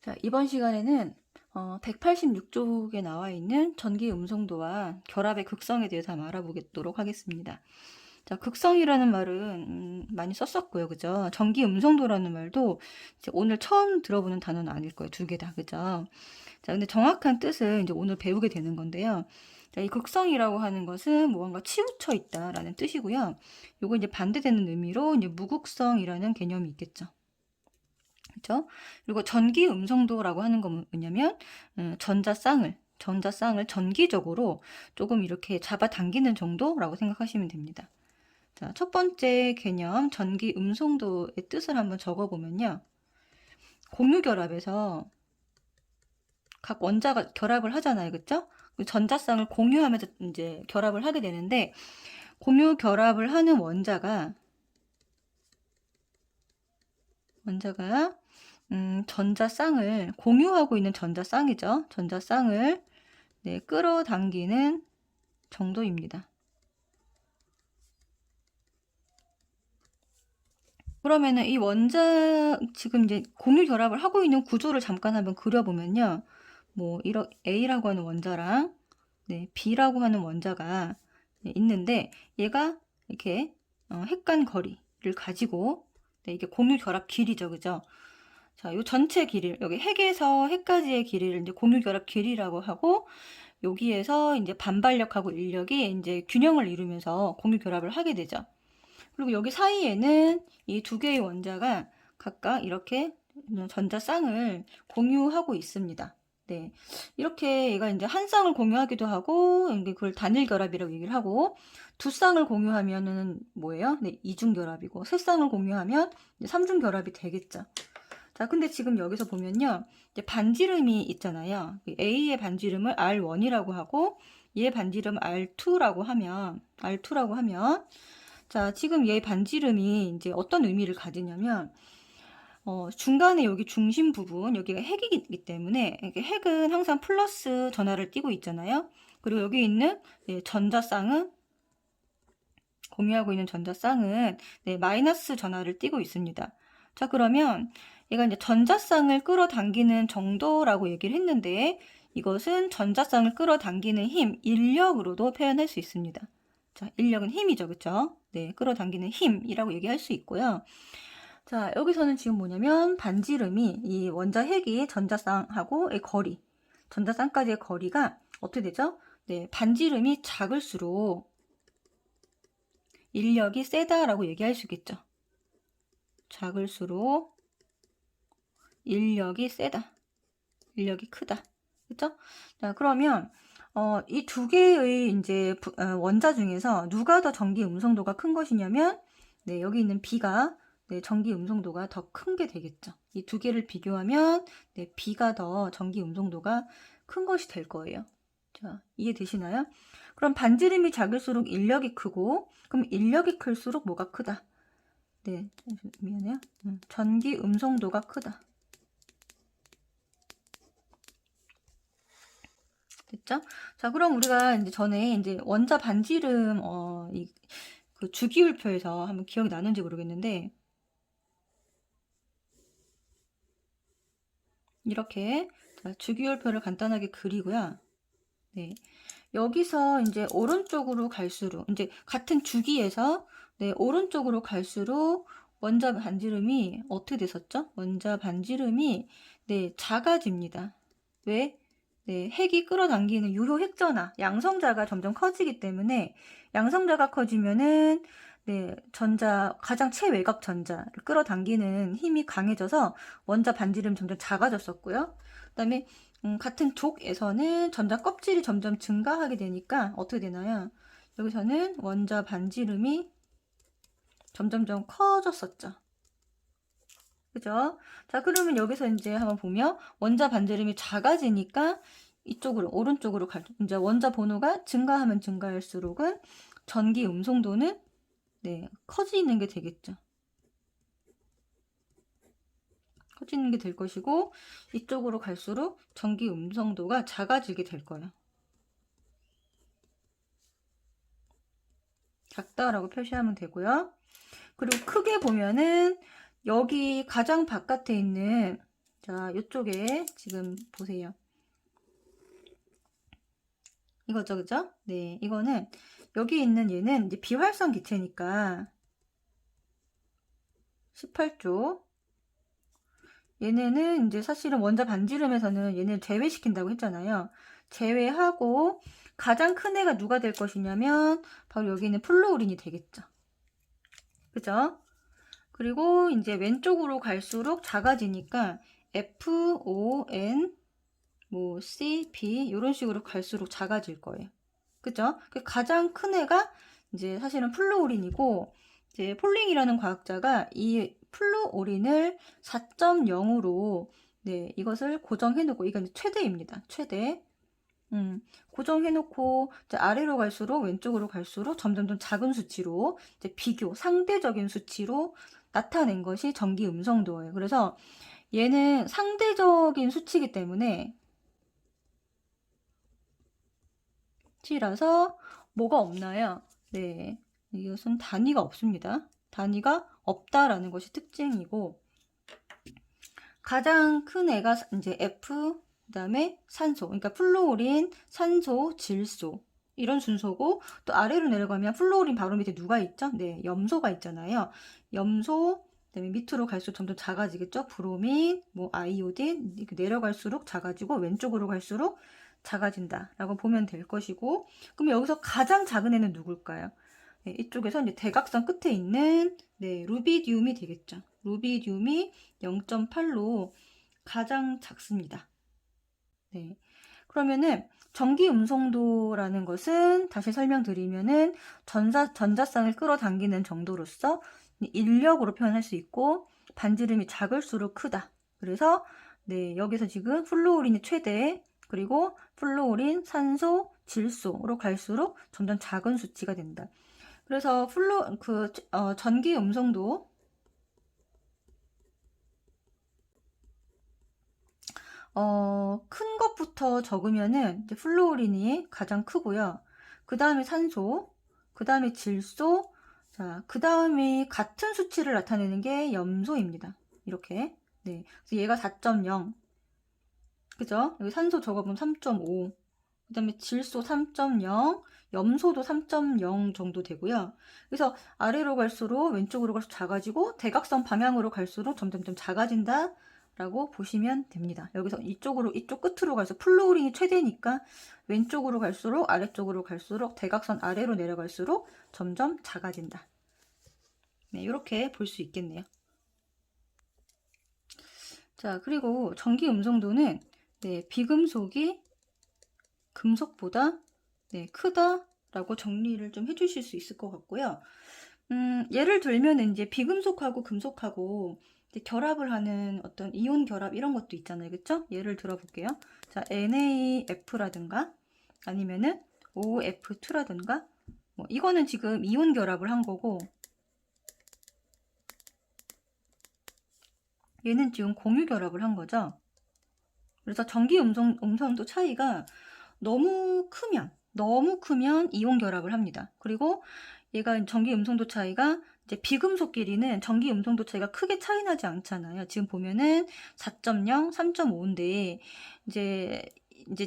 자, 이번 시간에는 186쪽에 나와 있는 전기 음성도와 결합의 극성에 대해서 한번 알아보도록 하겠습니다. 자, 극성이라는 말은 많이 썼었고요. 그죠? 전기 음성도라는 말도 이제 오늘 처음 들어보는 단어는 아닐 거예요. 두 개 다. 그죠? 자, 근데 정확한 뜻을 이제 오늘 배우게 되는 건데요. 자, 이 극성이라고 하는 것은 무언가 치우쳐 있다라는 뜻이고요. 요거 이제 반대되는 의미로 이제 무극성이라는 개념이 있겠죠. 그렇죠? 그리고 전기 음성도라고 하는 건 뭐냐면 전자쌍을 전기적으로 조금 이렇게 잡아당기는 정도라고 생각하시면 됩니다. 자, 첫 번째 개념 전기 음성도의 뜻을 한번 적어보면요. 공유결합에서 각 원자가 결합을 하잖아요. 그렇죠? 전자쌍을 공유하면서 이제 결합을 하게 되는데 공유 결합을 하는 원자가 전자쌍을 공유하고 있는 전자쌍이죠. 전자쌍을 끌어당기는 정도입니다. 그러면은 이 원자 지금 이제 공유 결합을 하고 있는 구조를 잠깐 한번 그려보면요. 뭐 이렇게 A라고 하는 원자랑 B라고 하는 원자가 있는데 얘가 이렇게 핵간 거리를 가지고 이게 공유 결합 길이죠, 그죠? 자, 요 전체 길이 여기 핵에서 핵까지의 길이를 이제 공유 결합 길이라고 하고 여기에서 이제 반발력하고 인력이 이제 균형을 이루면서 공유 결합을 하게 되죠. 그리고 여기 사이에는 이 두 개의 원자가 각각 이렇게 전자쌍을 공유하고 있습니다. 네. 이렇게 얘가 이제 한 쌍을 공유하기도 하고, 그걸 단일 결합이라고 얘기를 하고, 두 쌍을 공유하면은 뭐예요? 네, 이중 결합이고, 세 쌍을 공유하면 삼중 결합이 되겠죠. 자, 근데 지금 여기서 보면요. 이제 반지름이 있잖아요. A의 반지름을 R1이라고 하고, 얘 반지름 R2라고 하면, 자, 지금 얘 반지름이 이제 어떤 의미를 가지냐면, 중간에 여기 중심 부분, 여기가 핵이기 때문에, 핵은 항상 플러스 전하를 띠고 있잖아요. 그리고 여기 있는 전자쌍은, 공유하고 있는 전자쌍은 마이너스 전하를 띠고 있습니다. 자, 그러면 얘가 이제 전자쌍을 끌어당기는 정도라고 얘기를 했는데, 이것은 전자쌍을 끌어당기는 힘, 인력으로도 표현할 수 있습니다. 자, 인력은 힘이죠. 그쵸? 네, 끌어당기는 힘이라고 얘기할 수 있고요. 자, 여기서는 지금 뭐냐면 반지름이 이 원자 핵이 전자쌍하고의 거리, 전자쌍까지의 거리가 어떻게 되죠? 네, 반지름이 작을수록 인력이 세다라고 얘기할 수 있겠죠. 작을수록 인력이 세다. 인력이 크다. 그쵸? 자, 그러면 이 두 개의 이제 원자 중에서 누가 더 전기 음성도가 큰 것이냐면 여기 있는 B가 전기 음성도가 더 큰 게 되겠죠. 이 두 개를 비교하면 B가 더 전기 음성도가 큰 것이 될 거예요. 자, 이해되시나요? 그럼 반지름이 작을수록 인력이 크고 그럼 인력이 클수록 뭐가 크다? 네, 미안해요. 전기 음성도가 크다. 됐죠? 자, 그럼 우리가 이제 전에 이제 원자 반지름 그 주기율표에서 한번 기억이 나는지 모르겠는데 이렇게 주기율표를 간단하게 그리고요. 네. 여기서 이제 오른쪽으로 갈수록 이제 같은 주기에서 오른쪽으로 갈수록 원자 반지름이 어떻게 됐었죠? 원자 반지름이 작아집니다. 왜? 핵이 끌어당기는 유효 핵전하, 양성자가 점점 커지기 때문에 양성자가 커지면은 가장 최외곽 전자를 끌어당기는 힘이 강해져서 원자 반지름 점점 작아졌었고요. 그다음에 같은 족에서는 전자 껍질이 점점 증가하게 되니까 어떻게 되나요? 여기서는 원자 반지름이 점점점 커졌었죠. 그죠? 자, 그러면 여기서 이제 한번 보면 원자 반지름이 작아지니까 이쪽으로 오른쪽으로 이제 원자 번호가 증가하면 증가할수록은 전기 음성도는 커지는 게 되겠죠. 커지는 게 될 것이고 이쪽으로 갈수록 전기 음성도가 작아지게 될 거예요. 작다라고 표시하면 되고요. 그리고 크게 보면은 여기 가장 바깥에 있는 자, 이쪽에 지금 보세요. 이거죠, 그죠? 네, 이거는 여기 있는 얘는 이제 비활성 기체니까 18조. 얘네는 이제 사실은 원자 반지름에서는 얘네를 제외시킨다고 했잖아요. 제외하고 가장 큰 애가 누가 될 것이냐면 바로 여기 있는 플루오린이 되겠죠. 그죠? 그리고 이제 왼쪽으로 갈수록 작아지니까 FON 뭐 C, B 이런 식으로 갈수록 작아질 거예요. 그죠? 가장 큰 애가 이제 사실은 플루오린이고, 이제 폴링이라는 과학자가 이 플루오린을 4.0으로 네, 이것을 고정해 놓고, 이건 최대입니다. 최대. 고정해 놓고 아래로 갈수록 왼쪽으로 갈수록 점점 작은 수치로 이제 비교, 상대적인 수치로 나타낸 것이 전기 음성도예요. 그래서 얘는 상대적인 수치이기 때문에 수치라서 뭐가 없나요? 네, 이것은 단위가 없습니다. 단위가 없다라는 것이 특징이고, 가장 큰 애가 이제 F, 그다음에 산소, 그러니까 플루오린, 산소, 질소 이런 순서고, 또 아래로 내려가면 플루오린 바로 밑에 누가 있죠? 네, 염소가 있잖아요. 염소, 그다음에 밑으로 갈수록 점점 작아지겠죠? 브로민, 뭐 아이오딘 이렇게 내려갈수록 작아지고 왼쪽으로 갈수록 작아진다라고 보면 될 것이고, 그럼 여기서 가장 작은 애는 누굴까요? 네, 이쪽에서 이제 대각선 끝에 있는 네, 루비디움이 되겠죠. 루비디움이 0.8로 가장 작습니다. 네. 그러면은 전기 음성도라는 것은 다시 설명드리면은 전자쌍을 끌어당기는 정도로서 인력으로 표현할 수 있고, 반지름이 작을수록 크다. 그래서 네, 여기서 지금 플루오린이 최대, 그리고 플루오린, 산소, 질소로 갈수록 점점 작은 수치가 된다. 그래서 전기 음성도 큰 것부터 적으면은 이제 플루오린이 가장 크고요. 그 다음에 산소, 그 다음에 질소, 자, 그 다음에 같은 수치를 나타내는 게 염소입니다. 이렇게. 네. 그래서 얘가 4.0. 그죠? 여기 산소 적어보면 3.5. 그 다음에 질소 3.0, 염소도 3.0 정도 되고요. 그래서 아래로 갈수록 왼쪽으로 갈수록 작아지고 대각선 방향으로 갈수록 점점점 작아진다 라고 보시면 됩니다. 여기서 이쪽 끝으로 가서 플루오린이 최대니까 왼쪽으로 갈수록 아래쪽으로 갈수록 대각선 아래로 내려갈수록 점점 작아진다. 네, 이렇게 볼 수 있겠네요. 자, 그리고 전기 음성도는 네, 비금속이 금속보다 네, 크다라고 정리를 좀 해주실 수 있을 것 같고요. 예를 들면 이제 비금속하고 금속하고 결합을 하는 어떤 이온 결합 이런 것도 있잖아요. 그쵸? 예를 들어 볼게요. 자, NaF라든가 아니면은 OF2라든가 뭐 이거는 지금 이온 결합을 한 거고, 얘는 지금 공유 결합을 한 거죠. 그래서 전기 음성도 차이가 너무 크면 이온 결합을 합니다. 그리고 얘가 전기 음성도 차이가 이제 비금속끼리는 전기 음성도 차이가 크게 차이 나지 않잖아요. 지금 보면은 4.0, 3.5인데 이제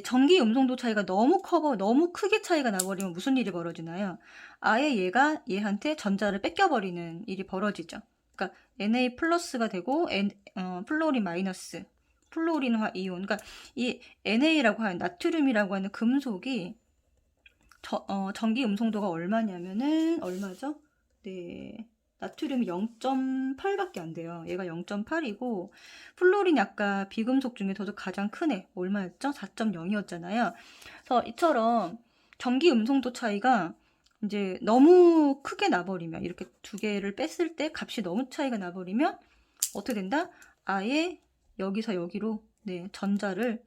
전기 음성도 차이가 너무 크게 차이가 나버리면 무슨 일이 벌어지나요? 아예 얘가 얘한테 전자를 뺏겨버리는 일이 벌어지죠. 그러니까 Na 플러스가 되고 플루오린 마이너스, 플루오린화 이온. 그러니까 이 Na라고 하는 나트륨이라고 하는 금속이 전기 음성도가 얼마냐면은 얼마죠? 네. 나트륨이 0.8밖에 안 돼요. 얘가 0.8이고 플루오린이 아까 비금속 중에서도 가장 큰 애 얼마였죠? 4.0이었잖아요. 그래서 이처럼 전기 음성도 차이가 이제 너무 크게 나버리면, 이렇게 두 개를 뺐을 때 값이 너무 차이가 나버리면 어떻게 된다? 아예 여기서 여기로 네, 전자를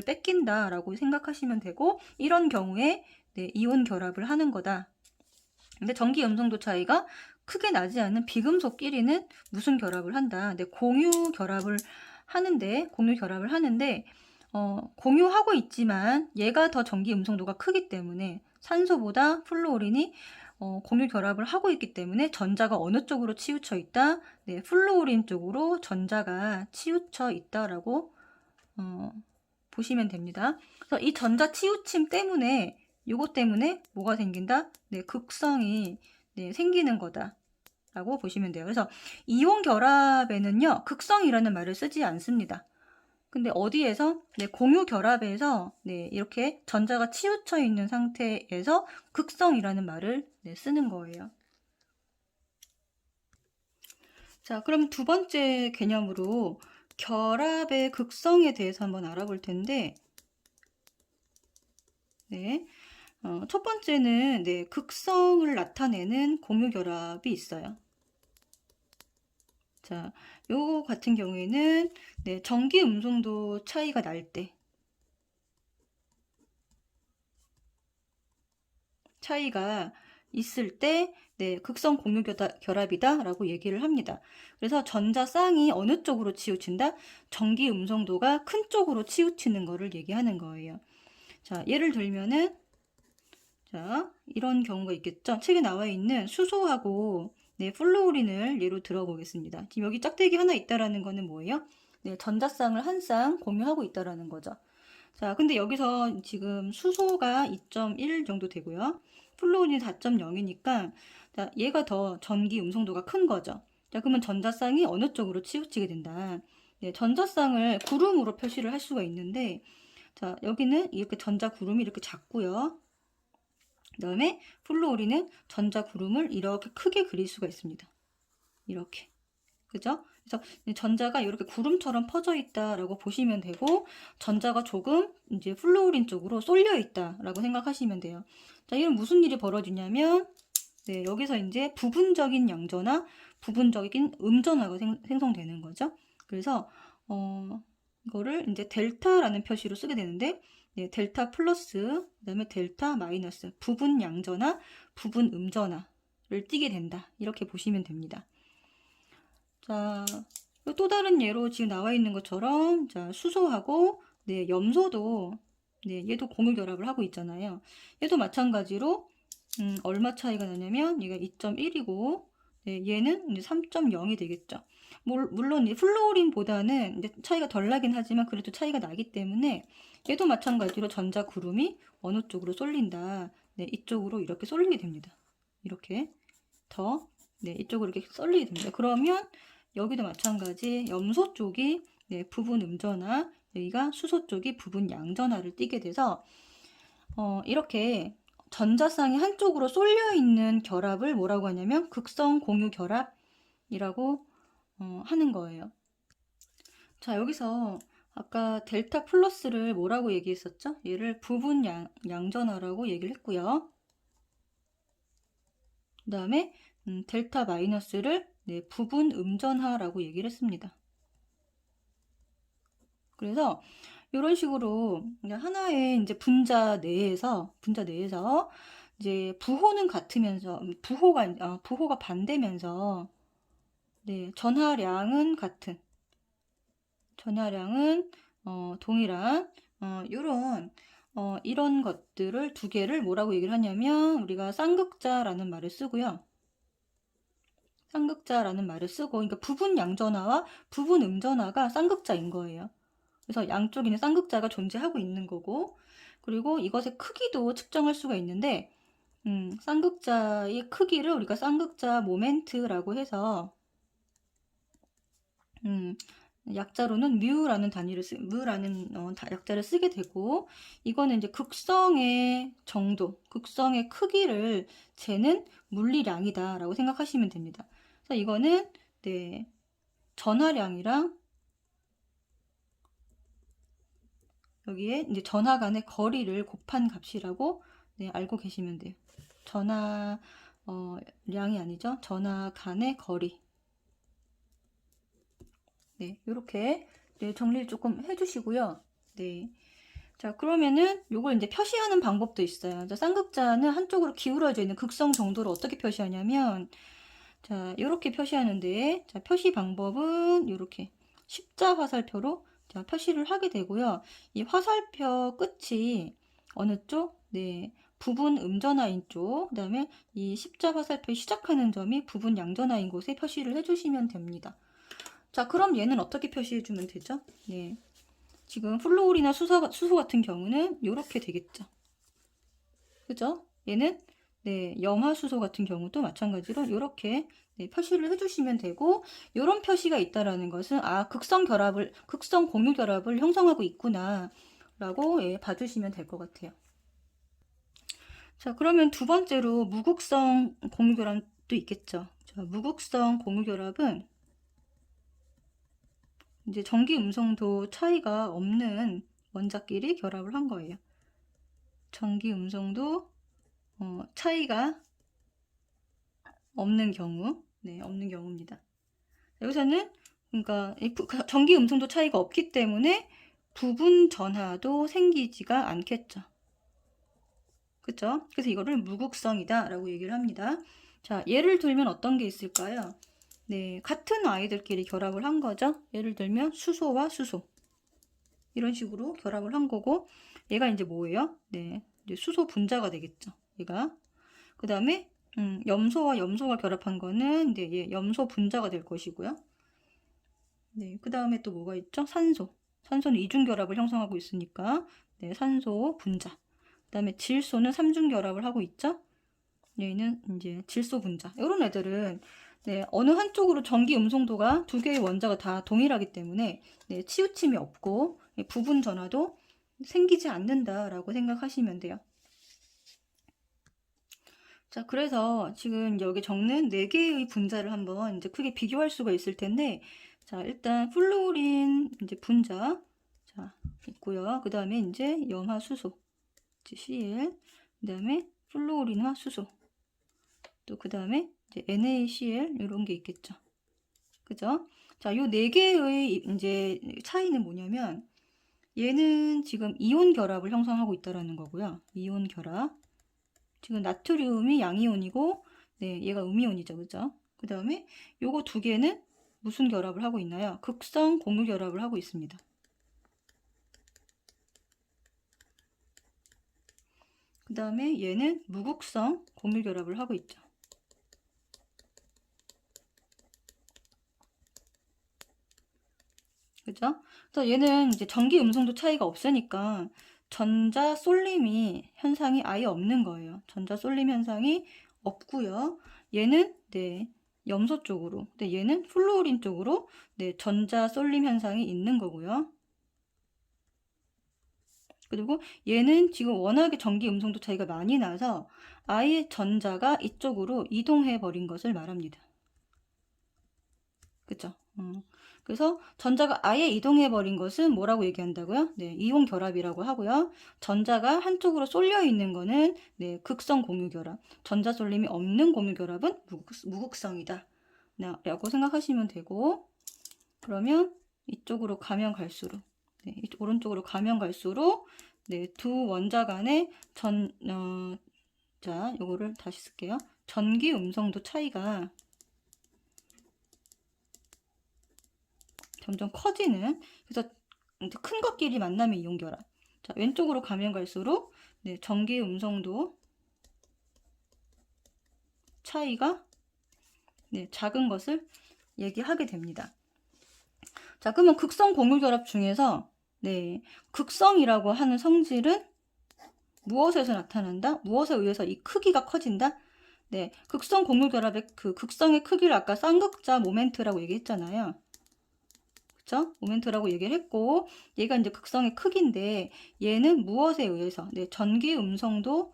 뺏긴다라고 생각하시면 되고, 이런 경우에 네, 이온 결합을 하는 거다. 근데 전기 음성도 차이가 크게 나지 않는 비금속끼리는 무슨 결합을 한다. 네, 공유 결합을 하는데 공유하고 있지만 얘가 더 전기 음성도가 크기 때문에 산소보다 플루오린이 공유 결합을 하고 있기 때문에 전자가 어느 쪽으로 치우쳐 있다? 네, 플루오린 쪽으로 전자가 치우쳐 있다라고 보시면 됩니다. 그래서 이 전자 치우침 때문에 요것 때문에 뭐가 생긴다? 네, 극성이 네, 생기는 거다라고 보시면 돼요. 그래서 이온 결합에는요, 극성이라는 말을 쓰지 않습니다. 근데 어디에서? 네, 공유 결합에서 네, 이렇게 전자가 치우쳐 있는 상태에서 극성이라는 말을 네, 쓰는 거예요. 자, 그럼 두 번째 개념으로 결합의 극성에 대해서 한번 알아볼 텐데, 네, 첫 번째는 네, 극성을 나타내는 공유 결합이 있어요. 자, 요 같은 경우에는 네, 전기 음성도 차이가 날 때, 차이가 있을 때 네, 극성 공유 결합이다 라고 얘기를 합니다. 그래서 전자 쌍이 어느 쪽으로 치우친다? 전기 음성도가 큰 쪽으로 치우치는 거를 얘기하는 거예요. 자, 예를 들면은 자, 이런 경우가 있겠죠. 책에 나와 있는 수소하고 네, 플루오린을 예로 들어보겠습니다. 지금 여기 짝대기 하나 있다라는 거는 뭐예요? 네, 전자쌍을 한 쌍 공유하고 있다라는 거죠. 자, 근데 여기서 지금 수소가 2.1 정도 되고요. 플루오린이 4.0이니까 자, 얘가 더 전기 음성도가 큰 거죠. 자, 그러면 전자쌍이 어느 쪽으로 치우치게 된다. 네, 전자쌍을 구름으로 표시를 할 수가 있는데 자, 여기는 이렇게 전자 구름이 이렇게 작고요. 그 다음에 플루오린은 전자 구름을 이렇게 크게 그릴 수가 있습니다. 이렇게. 그죠? 그래서 전자가 이렇게 구름처럼 퍼져 있다라고 보시면 되고 전자가 조금 이제 플루오린 쪽으로 쏠려 있다라고 생각하시면 돼요. 자, 이런 무슨 일이 벌어지냐면 네, 여기서 이제 부분적인 양전화, 부분적인 음전화가 생성되는 거죠. 그래서 이거를 이제 델타라는 표시로 쓰게 되는데 네, 델타 플러스 그다음에 델타 마이너스 부분 양전화, 부분 음전화를 띠게 된다. 이렇게 보시면 됩니다. 자, 또 다른 예로 지금 나와 있는 것처럼 자, 수소하고 네, 염소도 네, 얘도 공유 결합을 하고 있잖아요. 얘도 마찬가지로 얼마 차이가 나냐면 얘가 2.1이고 네, 얘는 이제 3.0이 되겠죠. 물론 플루오린보다는 이제 차이가 덜 나긴 하지만 그래도 차이가 나기 때문에 얘도 마찬가지로 전자 구름이 어느 쪽으로 쏠린다. 네, 이쪽으로 이렇게 쏠리게 됩니다. 이렇게 더 네, 이쪽으로 이렇게 쏠리게 됩니다. 그러면 여기도 마찬가지 염소 쪽이 네, 부분 음전화, 여기가 수소 쪽이 부분 양전화를 띠게 돼서 이렇게 전자쌍이 한쪽으로 쏠려 있는 결합을 뭐라고 하냐면 극성 공유 결합이라고 하는 거예요. 자, 여기서 아까 델타 플러스를 뭐라고 얘기했었죠? 얘를 부분 양전화라고 얘기를 했고요. 그 다음에 델타 마이너스를 네, 부분 음전화라고 얘기를 했습니다. 그래서 이런 식으로 하나의 이제 분자 내에서 이제 부호는 같으면서 부호가 반대면서 네, 전하량은 같은 전하량은 동일한 이런 것들을 두 개를 뭐라고 얘기를 하냐면 우리가 쌍극자라는 말을 쓰고요. 쌍극자라는 말을 쓰고 그러니까 부분 양전화와 부분 음전화가 쌍극자인 거예요. 그래서 양쪽에는 쌍극자가 존재하고 있는 거고 그리고 이것의 크기도 측정할 수가 있는데 쌍극자의 크기를 우리가 쌍극자 모멘트라고 해서 약자로는 뮤라는 약자를 쓰게 되고 이거는 이제 극성의 정도, 극성의 크기를 재는 물리량이다라고 생각하시면 됩니다. 그래서 이거는 네, 전하량이랑 여기에 이제 전하 간의 거리를 곱한 값이라고 네, 알고 계시면 돼요. 량이 아니죠. 전하 간의 거리. 네, 이렇게 네, 정리를 조금 해주시고요. 네. 자, 그러면은 요걸 이제 표시하는 방법도 있어요. 자, 쌍극자는 한쪽으로 기울어져 있는 극성 정도를 어떻게 표시하냐면 자, 이렇게 표시하는데 자, 표시 방법은 이렇게 십자 화살표로 자, 표시를 하게 되고요. 이 화살표 끝이 어느 쪽? 네, 부분 음전하인 쪽, 그 다음에 이 십자 화살표 시작하는 점이 부분 양전하인 곳에 표시를 해주시면 됩니다. 자, 그럼 얘는 어떻게 표시해주면 되죠? 네, 지금 플로울이나 수소 같은 경우는 이렇게 되겠죠. 그죠? 얘는 네, 염화수소 같은 경우도 마찬가지로 이렇게 네, 표시를 해주시면 되고, 이런 표시가 있다라는 것은 극성 공유 결합을 형성하고 있구나 라고 봐주시면 될 것 같아요. 자, 그러면 두 번째로 무극성 공유 결합도 있겠죠. 자, 무극성 공유 결합은 이제 전기 음성도 차이가 없는 원자끼리 결합을 한 거예요. 전기 음성도 차이가 없는 경우, 네, 없는 경우입니다. 여기서는 그러니까 전기 음성도 차이가 없기 때문에 부분 전하도 생기지가 않겠죠. 그쵸? 그래서 이거를 무극성이다 라고 얘기를 합니다. 자, 예를 들면 어떤 게 있을까요? 네, 같은 아이들끼리 결합을 한 거죠. 예를 들면 수소와 수소 이런 식으로 결합을 한 거고, 얘가 이제 뭐예요? 네, 이제 수소 분자가 되겠죠. 얘가 그 다음에 염소와 염소가 결합한 거는 이제 얘 염소 분자가 될 것이고요. 네, 그 다음에 또 뭐가 있죠? 산소. 산소는 이중 결합을 형성하고 있으니까 네, 산소 분자. 그 다음에 질소는 삼중 결합을 하고 있죠. 얘는 이제 질소 분자. 이런 애들은 네, 어느 한쪽으로 전기 음성도가 두 개의 원자가 다 동일하기 때문에 네, 치우침이 없고 부분 전하도 생기지 않는다라고 생각하시면 돼요. 자, 그래서 지금 여기 적는 4개의 분자를 한번 이제 크게 비교할 수가 있을 텐데, 자, 일단 플루오린 이제 분자 자, 있고요. 그 다음에 이제 염화수소 Cl, 그 다음에 플루오린화 수소, 또 그 다음에 이제 NaCl 이런 게 있겠죠. 그죠? 자, 요 4개의 이제 차이는 뭐냐면, 얘는 지금 이온 결합을 형성하고 있다라는 거고요. 이온 결합. 지금 나트륨이 양이온이고, 네, 얘가 음이온이죠. 그죠? 그 다음에 요거 두 개는 무슨 결합을 하고 있나요? 극성 공유 결합을 하고 있습니다. 그 다음에 얘는 무극성 공유 결합을 하고 있죠. 그죠? 그래서 얘는 이제 전기 음성도 차이가 없으니까 전자 쏠림이 현상이 아예 없는 거예요. 전자 쏠림 현상이 없고요. 얘는 네, 염소 쪽으로, 근데 얘는 플루오린 쪽으로 네, 전자 쏠림 현상이 있는 거고요. 그리고 얘는 지금 워낙에 전기 음성도 차이가 많이 나서 아예 전자가 이쪽으로 이동해 버린 것을 말합니다. 그쵸? 그래서 전자가 아예 이동해 버린 것은 뭐라고 얘기한다고요? 네, 이온 결합이라고 하고요. 전자가 한쪽으로 쏠려 있는 거는 네, 극성 공유 결합. 전자 쏠림이 없는 공유 결합은 무극성이다. 라고 생각하시면 되고, 그러면 이쪽으로 가면 갈수록 네, 오른쪽으로 가면 갈수록 네, 두 원자 간의 자, 요거를 다시 쓸게요. 전기 음성도 차이가 점점 커지는, 그래서 큰 것끼리 만나면 이온 결합. 자, 왼쪽으로 가면 갈수록 네, 전기 음성도 차이가 네, 작은 것을 얘기하게 됩니다. 자, 그러면 극성 공유 결합 중에서 네, 극성이라고 하는 성질은 무엇에서 나타난다? 무엇에 의해서 이 크기가 커진다? 네, 극성 공유 결합의 그 극성의 크기를 아까 쌍극자 모멘트라고 얘기했잖아요. 그쵸? 모멘트라고 얘기를 했고, 얘가 이제 극성의 크기인데, 얘는 무엇에 의해서? 네, 전기 음성도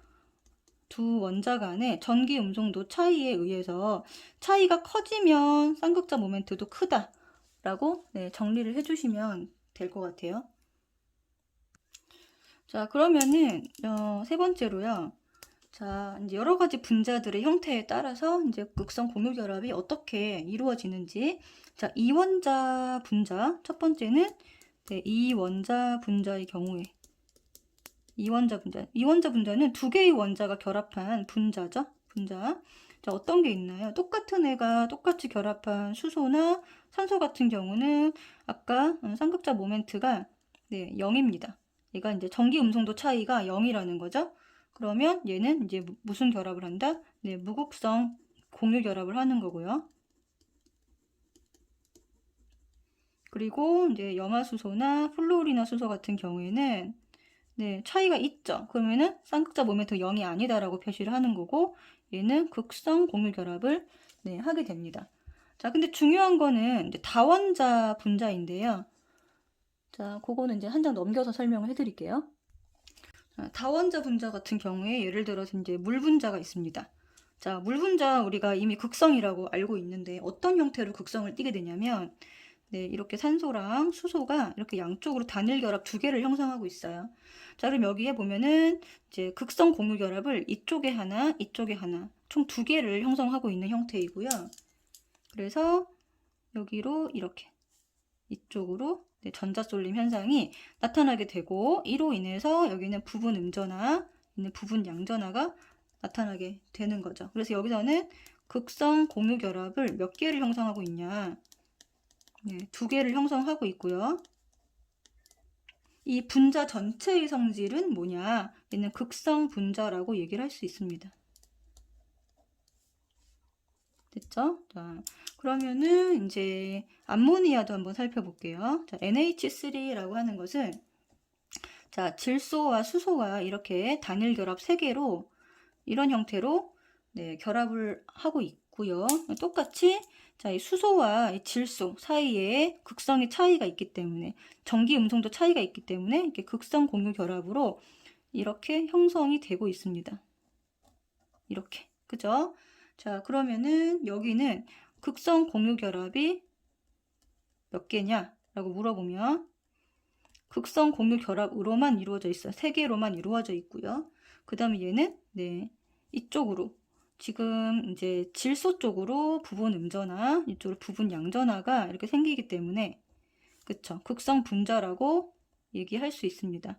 두 원자 간의 전기 음성도 차이에 의해서 차이가 커지면 쌍극자 모멘트도 크다라고 네, 정리를 해주시면 될 것 같아요. 자, 그러면은 세 번째로요. 자, 이제 여러 가지 분자들의 형태에 따라서 이제 극성 공유 결합이 어떻게 이루어지는지. 자, 이원자 분자. 첫 번째는 네, 이원자 분자의 경우에 이원자 분자는 두 개의 원자가 결합한 분자죠. 분자. 자, 어떤 게 있나요? 똑같은 애가 똑같이 결합한 수소나 산소 같은 경우는 아까 쌍극자 모멘트가 네, 0입니다. 얘가 이제 전기 음성도 차이가 0이라는 거죠. 그러면 얘는 이제 무슨 결합을 한다? 네, 무극성 공유 결합을 하는 거고요. 그리고 이제 염화수소나 플로리나 수소 같은 경우에는 네, 차이가 있죠. 그러면은 쌍극자 모멘트 0이 아니다라고 표시를 하는 거고, 얘는 극성 공유 결합을 네, 하게 됩니다. 자, 근데 중요한 거는 이제 다원자 분자인데요. 자, 그거는 이제 한 장 넘겨서 설명을 해드릴게요. 다원자 분자 같은 경우에 예를 들어서 이제 물 분자가 있습니다. 자, 물 분자 우리가 이미 극성이라고 알고 있는데 어떤 형태로 극성을 띠게 되냐면 네, 이렇게 산소랑 수소가 이렇게 양쪽으로 단일 결합 두 개를 형성하고 있어요. 자, 그럼 여기에 보면은 이제 극성 공유 결합을 이쪽에 하나, 이쪽에 하나, 총 두 개를 형성하고 있는 형태이고요. 그래서 여기로 이렇게 이쪽으로 네, 전자쏠림 현상이 나타나게 되고 이로 인해서 여기는 부분 음전화, 있는 부분 양전화가 나타나게 되는 거죠. 그래서 여기서는 극성 공유 결합을 몇 개를 형성하고 있냐? 네, 두 개를 형성하고 있고요. 이 분자 전체의 성질은 뭐냐? 얘는 극성 분자라고 얘기를 할 수 있습니다. 됐죠? 자, 그러면은 이제 암모니아도 한번 살펴볼게요. 자, NH3라고 하는 것은 자, 질소와 수소가 이렇게 단일 결합 3개로 이런 형태로 네, 결합을 하고 있고요. 똑같이 자, 이 수소와 이 질소 사이에 극성의 차이가 있기 때문에 전기 음성도 차이가 있기 때문에 이렇게 극성 공유 결합으로 이렇게 형성이 되고 있습니다. 이렇게. 그죠? 자, 그러면은 여기는 극성 공유 결합이 몇 개냐? 라고 물어보면 극성 공유 결합으로만 이루어져 있어요. 3개로만 이루어져 있고요. 그 다음에 얘는 네, 이쪽으로 지금 이제 질소 쪽으로 부분 음전화, 이쪽으로 부분 양전화가 이렇게 생기기 때문에 그쵸? 극성 분자라고 얘기할 수 있습니다.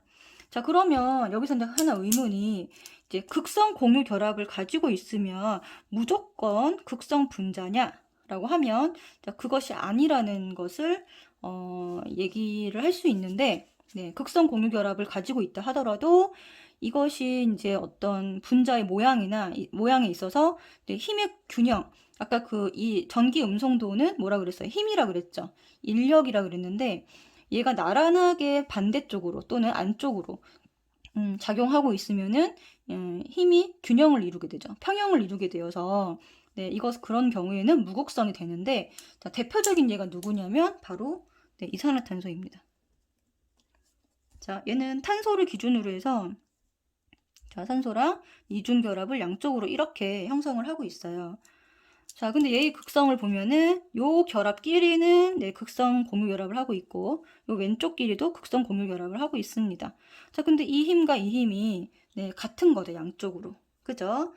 자, 그러면 여기서 이제 하나 의문이 이제 극성 공유 결합을 가지고 있으면 무조건 극성 분자냐라고 하면 자, 그것이 아니라는 것을 얘기를 할 수 있는데 네, 극성 공유 결합을 가지고 있다 하더라도 이것이 이제 어떤 분자의 모양이나 모양에 있어서 힘의 균형 아까 그 이 전기 음성도는 뭐라 그랬어요? 힘이라 그랬죠. 인력이라 그랬는데 얘가 나란하게 반대쪽으로 또는 안쪽으로 작용하고 있으면은 힘이 균형을 이루게 되죠. 평형을 이루게 되어서 네, 그런 경우에는 무극성이 되는데 자, 대표적인 예가 누구냐면 바로 네, 이산화탄소입니다. 자, 얘는 탄소를 기준으로 해서 자, 산소랑 이중 결합을 양쪽으로 이렇게 형성을 하고 있어요. 자, 근데 얘의 극성을 보면은 요 결합끼리는 네, 극성 공유 결합을 하고 있고 요 왼쪽끼리도 극성 공유 결합을 하고 있습니다. 자, 근데 이 힘과 이 힘이 네, 같은 거죠, 양쪽으로. 그죠?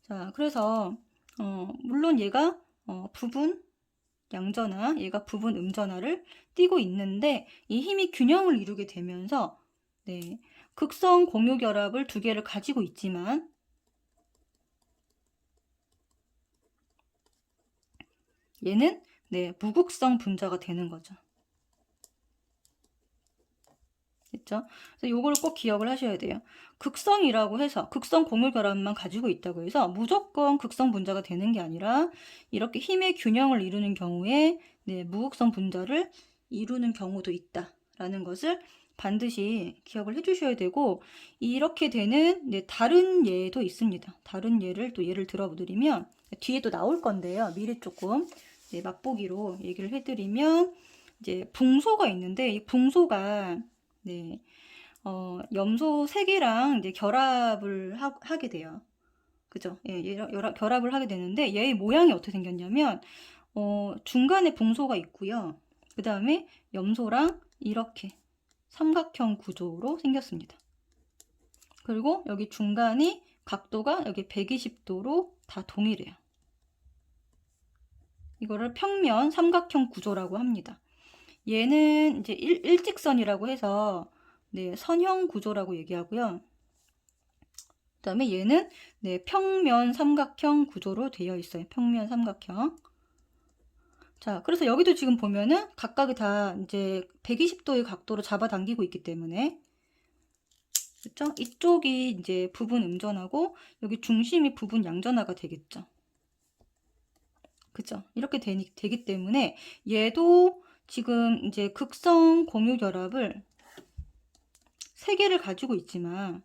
자, 그래서 물론 얘가 부분 양전화, 얘가 부분 음전화를 띠고 있는데 이 힘이 균형을 이루게 되면서 네, 극성 공유 결합을 두 개를 가지고 있지만 얘는 네, 무극성 분자가 되는 거죠. 됐죠? 그래서 요거를 꼭 기억을 하셔야 돼요. 극성이라고 해서 극성 공유 결합만 가지고 있다고 해서 무조건 극성 분자가 되는 게 아니라 이렇게 힘의 균형을 이루는 경우에 네, 무극성 분자를 이루는 경우도 있다라는 것을 반드시 기억을 해주셔야 되고 이렇게 되는 네, 다른 예도 있습니다. 다른 예를 또 예를 들어드리면 뒤에 또 나올 건데요. 미리 조금 네, 맛보기로 얘기를 해드리면 이제 붕소가 있는데 이 붕소가 네, 염소 3개랑 이제 결합을 하게 돼요. 그죠? 예, 결합을 하게 되는데 얘의 모양이 어떻게 생겼냐면 중간에 붕소가 있고요. 그 다음에 염소랑 이렇게 삼각형 구조로 생겼습니다. 그리고 여기 중간이 각도가 여기 120도로 다 동일해요. 이거를 평면 삼각형 구조라고 합니다. 얘는 이제 일직선이라고 해서 네, 선형 구조라고 얘기하고요. 그 다음에 얘는 네, 평면 삼각형 구조로 되어 있어요. 평면 삼각형. 자, 그래서 여기도 지금 보면은 각각이 다 이제 120도의 각도로 잡아당기고 있기 때문에 그렇죠? 이쪽이 이제 부분 음전하고 여기 중심이 부분 양전하가 되겠죠. 그죠? 이렇게 되기 때문에 얘도 지금 이제 극성 공유 결합을 3개를 가지고 있지만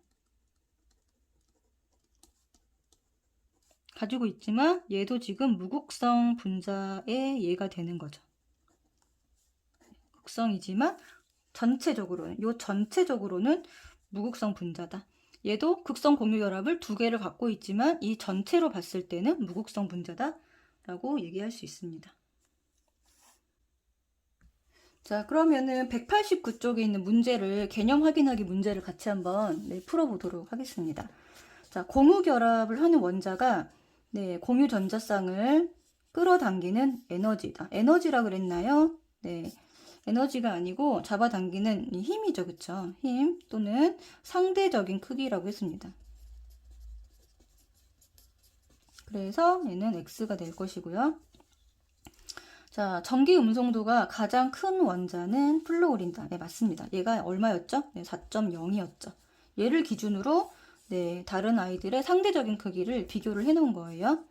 얘도 지금 무극성 분자의 얘가 되는 거죠. 극성이지만 전체적으로는 무극성 분자다. 얘도 극성 공유 결합을 2개를 갖고 있지만 이 전체로 봤을 때는 무극성 분자다 라고 얘기할 수 있습니다. 자, 그러면은 189쪽에 있는 문제를, 개념 확인하기 문제를 같이 한번 풀어보도록 하겠습니다. 자, 공유 결합을 하는 원자가 공유 전자쌍을 끌어당기는 에너지다. 에너지라 그랬나요? 네. 에너지가 아니고 잡아당기는 힘이죠. 그쵸? 힘 또는 상대적인 크기라고 했습니다. 그래서 얘는 X가 될 것이고요. 자, 전기 음성도가 가장 큰 원자는 플루오린이다. 네, 맞습니다. 얘가 얼마였죠? 네, 4.0이었죠. 얘를 기준으로 다른 아이들의 상대적인 크기를 비교를 해 놓은 거예요.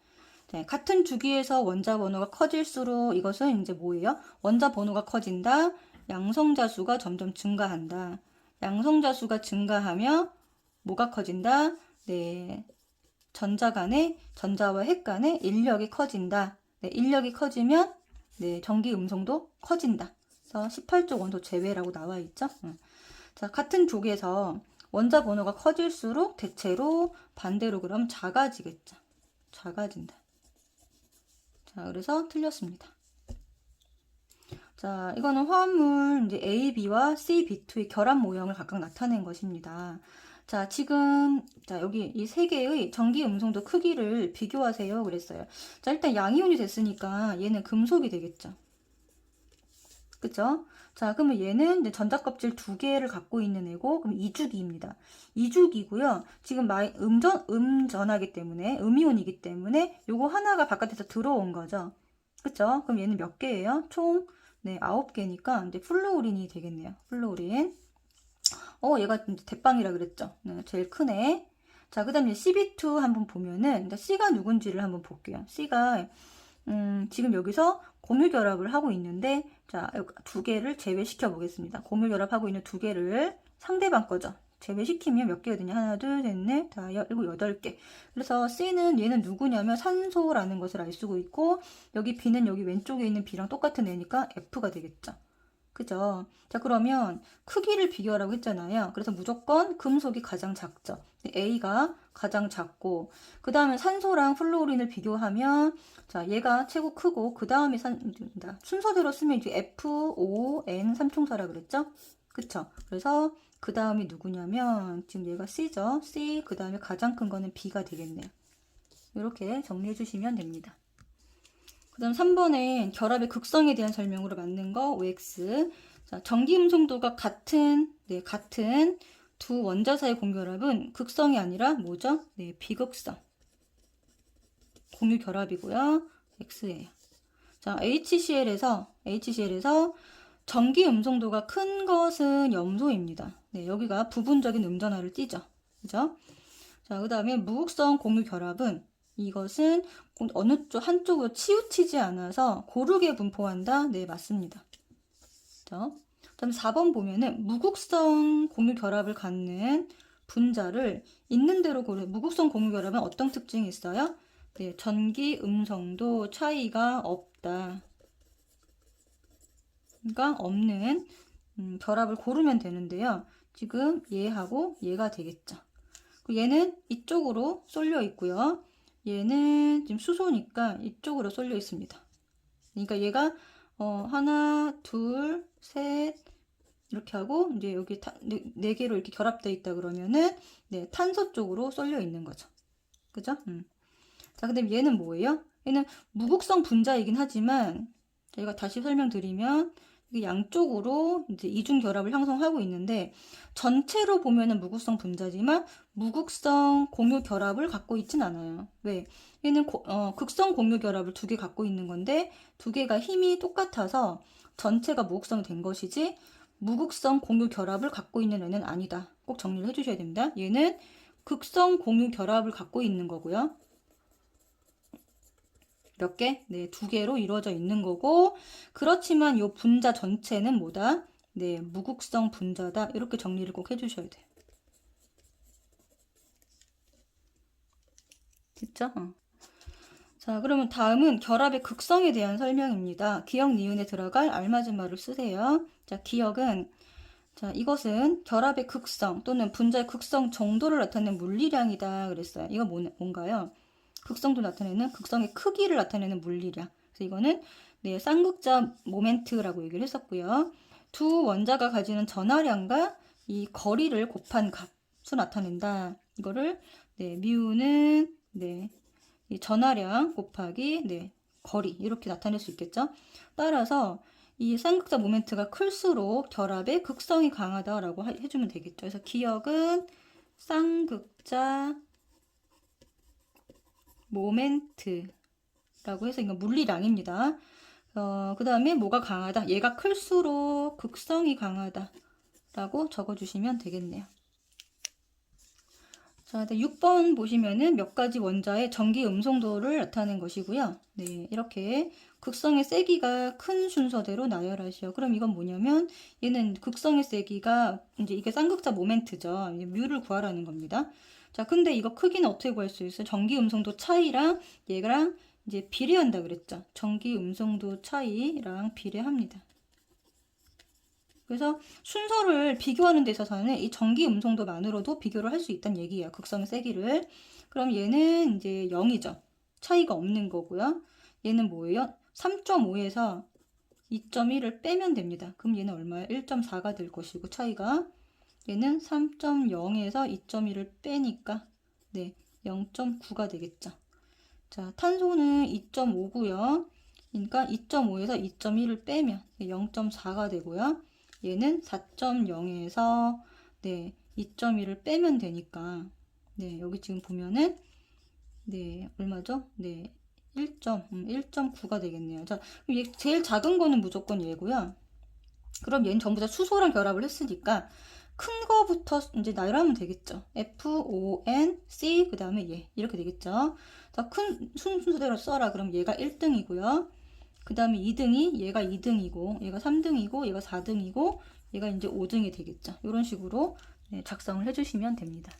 네, 같은 주기에서 원자 번호가 커질수록 이것은 이제 뭐예요? 원자 번호가 커진다. 양성자 수가 점점 증가한다. 양성자 수가 증가하며 뭐가 커진다? 네, 전자와 핵 간의 인력이 커진다. 네, 인력이 커지면 전기 음성도 커진다. 그래서 18쪽 원소 제외라고 나와 있죠. 자, 같은 족에서 원자 번호가 커질수록 대체로 반대로 그럼 작아지겠죠. 작아진다. 자, 그래서 틀렸습니다. 자, 이거는 화합물 이제 AB와 CB2의 결합 모형을 각각 나타낸 것입니다. 자, 지금 여기 이 3개의 전기 음성도 크기를 비교하세요 그랬어요. 자, 일단 양이온이 됐으니까 얘는 금속이 되겠죠. 그쵸? 자, 그러면 얘는 이제 전자껍질 2개를 갖고 있는 애고, 그럼 2주기입니다. 2주기고요. 지금 음전하기 때문에, 음이온이기 때문에 요거 하나가 바깥에서 들어온 거죠. 그쵸? 그럼 얘는 몇 개예요? 총 9개니까 이제 플루오린이 되겠네요. 플루오린. 얘가 대빵이라 그랬죠. 제일 크네. 자, 그 다음에 CB2 한번 보면은, C가 누군지를 한번 볼게요. C가, 지금 여기서 공유 결합을 하고 있는데, 자, 2개를 제외시켜 보겠습니다. 공유 결합하고 있는 2개를 상대방 거죠. 제외시키면 몇 개가 되냐? 하나, 둘, 셋, 넷, 다, 7, 8개. 그래서 C는 얘는 누구냐면 산소라는 것을 알 수가 있고, 여기 B는 여기 왼쪽에 있는 B랑 똑같은 애니까 F가 되겠죠. 그죠? 자, 그러면 크기를 비교하라고 했잖아요. 그래서 무조건 금속이 가장 작죠. A가 가장 작고, 그 다음에 산소랑 플루오린을 비교하면, 자, 얘가 최고 크고, 그 다음에 순서대로 쓰면 이제 F, O, N 삼총사라 그랬죠? 그쵸? 그래서 그 다음이 누구냐면, 지금 얘가 C죠? C, 그 다음에 가장 큰 거는 B가 되겠네요. 이렇게 정리해 주시면 됩니다. 그 다음 3번엔 결합의 극성에 대한 설명으로 맞는 거 OX. 자, 전기 음성도가 같은 두 원자 사이 공결합은 극성이 아니라 뭐죠? 비극성. 공유 결합이고요. X예요. 자, HCl에서 전기 음성도가 큰 것은 염소입니다. 여기가 부분적인 음전하를 띠죠. 그죠? 자, 그 다음에 무극성 공유 결합은 이것은 어느 쪽 한쪽으로 치우치지 않아서 고르게 분포한다. 네, 맞습니다. 그다음 4번 보면은 무극성 공유 결합을 갖는 분자를 있는 대로 무극성 공유 결합은 어떤 특징이 있어요? 네, 전기 음성도 차이가 없다. 그러니까 없는 결합을 고르면 되는데요. 지금 얘하고 얘가 되겠죠. 얘는 이쪽으로 쏠려 있고요. 얘는 지금 수소니까 이쪽으로 쏠려 있습니다. 그러니까 얘가 하나, 둘, 셋 이렇게 하고 이제 여기 네 개로 이렇게 결합되어 있다 그러면은 탄소 쪽으로 쏠려 있는 거죠. 그죠? 자, 근데 얘는 뭐예요? 얘는 무극성 분자이긴 하지만 저희가 다시 설명드리면 양쪽으로 이제 이중 결합을 형성하고 있는데 전체로 보면은 무극성 분자지만 무극성 공유 결합을 갖고 있진 않아요. 왜? 얘는 극성 공유 결합을 2개 갖고 있는 건데 2개가 힘이 똑같아서 전체가 무극성이 된 것이지 무극성 공유 결합을 갖고 있는 애는 아니다. 꼭 정리를 해주셔야 됩니다. 얘는 극성 공유 결합을 갖고 있는 거고요. 몇 개? 네, 2개로 이루어져 있는 거고, 그렇지만 이 분자 전체는 뭐다? 네, 무극성 분자다. 이렇게 정리를 꼭 해주셔야 돼요. 됐죠? 자, 그러면 다음은 결합의 극성에 대한 설명입니다. 기역, 니은에 들어갈 알맞은 말을 쓰세요. 자, 기역은, 자, 이것은 결합의 극성 또는 분자의 극성 정도를 나타내는 물리량이다 그랬어요. 이거 뭔가요? 극성도 나타내는 극성의 크기를 나타내는 물리량. 그래서 이거는 네, 쌍극자 모멘트라고 얘기를 했었고요. 두 원자가 가지는 전하량과 이 거리를 곱한 값을 나타낸다. 이거를 네, 뮤는 네, 이 전하량 곱하기 네, 거리 이렇게 나타낼 수 있겠죠. 따라서 이 쌍극자 모멘트가 클수록 결합의 극성이 강하다라고 해주면 되겠죠. 그래서 기역은 쌍극자 모멘트라고 해서 이건 물리량입니다. 그 다음에 뭐가 강하다? 얘가 클수록 극성이 강하다라고 적어주시면 되겠네요. 자, 6번 보시면은 몇 가지 원자의 전기 음성도를 나타낸 것이고요. 네, 이렇게 극성의 세기가 큰 순서대로 나열하시오. 그럼 이건 뭐냐면 얘는 극성의 세기가 이제 이게 쌍극자 모멘트죠. 뮤를 구하라는 겁니다. 자, 근데 이거 크기는 어떻게 구할 수 있어요? 전기 음성도 차이랑 얘랑 이제 비례한다 그랬죠. 전기 음성도 차이랑 비례합니다. 그래서 순서를 비교하는 데 있어서는 이 전기 음성도만으로도 비교를 할 수 있다는 얘기예요. 극성의 세기를. 그럼 얘는 이제 0이죠. 차이가 없는 거고요. 얘는 뭐예요? 3.5에서 2.1을 빼면 됩니다. 그럼 얘는 얼마예요? 1.4가 될 것이고 차이가 얘는 3.0에서 2.1을 빼니까 네, 0.9가 되겠죠. 자, 탄소는 2.5고요. 그러니까 2.5에서 2.1을 빼면 0.4가 되고요. 얘는 4.0에서 네, 2.1을 빼면 되니까 네, 여기 지금 보면은 네, 얼마죠? 네, 1.9가 되겠네요. 자, 얘 제일 작은 거는 무조건 얘고요. 그럼 얘는 전부 다 수소랑 결합을 했으니까 큰 거부터 이제 나열하면 되겠죠. F, O, N, C, 그 다음에 얘. 이렇게 되겠죠. 자, 큰 순서대로 써라. 그럼 얘가 1등이고요. 그 다음에 2등이 얘가 2등이고, 얘가 3등이고, 얘가 4등이고, 얘가 이제 5등이 되겠죠. 이런 식으로 네, 작성을 해주시면 됩니다.